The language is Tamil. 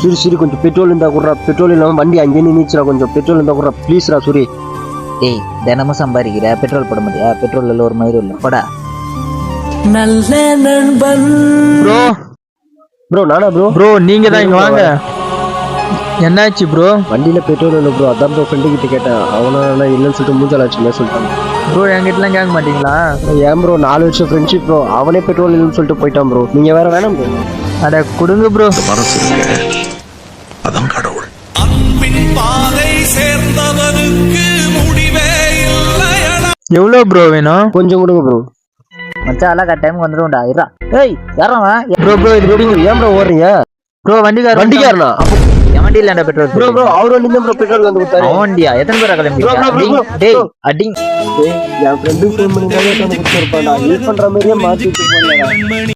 சூரி கொஞ்சம் பெட்ரோல் இருந்தா கூட பெட்ரோல் இல்லாம வண்டி அங்கே நின்றுச்சுடா கொஞ்சம் பெட்ரோல் இருந்தா கூட ப்ளீஸ்ரா சூரி. டேய் தினமும் சம்பாதிக்கிற பெட்ரோல் போட முடியா? பெட்ரோல் இல்ல ஒரு மயிரும் இல்ல போடா. நல்ல நண்பன். ப்ரோ நானா ப்ரோ நீங்க தான் இங்க வாங்க. என்னாச்சு ப்ரோ? வண்டியில பெட்ரோல் இல்லை ப்ரோ. அதான் ப்ரோ ஃப்ரெண்டு கிட்ட கேட்டேன். அவனா இல்லைன்னு சொல்லிட்டு மூஞ்சாலாச்சுன்னு சொல்லிட்டாங்க. ப்ரோ என்கிட்டலாம் கேட்க மாட்டீங்களா? ஏன் ப்ரோ 4 வருஷம் ஃப்ரெண்ட்ஷிப் ப்ரோ. அவனே பெட்ரோல் இல்லைன்னு சொல்லிட்டு போயிட்டான் ப்ரோ. நீங்க வேற வேணாம் ப்ரோ. அட கொடுங்க ப்ரோ. மனசு இருக்கு அதான் கடவுள். அன்பின் பாதை சேர்ந்தவனுக்கு முடிவே இல்லையடா. எவ்வளவு ப்ரோ வேணும்? கொஞ்சம் கொடுங்க ப்ரோ. மச்சான் அழகா டைம் வந்துடும்டா. இருடா. ஏய் யாரவா? ப்ரோ இது ப்ரோ ஏன் ப்ரோ ஓடுறீங்க? ப்ரோ வண்டிக்காரனா? என் வண்டி இல்லடா பெட்ரோல். ப்ரோ அவர் வண்டி தான் ப்ரோ பெட்ரோல் வந்து கொடுத்தாரு. அவன் வண்டியா? எத்தனை பேரா கிளம்பி? டேய் அடிங். என் ஃப்ரெண்டு ஃபோன் பண்ணி தான் கொடுத்துருப்பான்டா. ஹெல்ப் பண்ற மாதிரியே மாத்திட்டு போறேன்.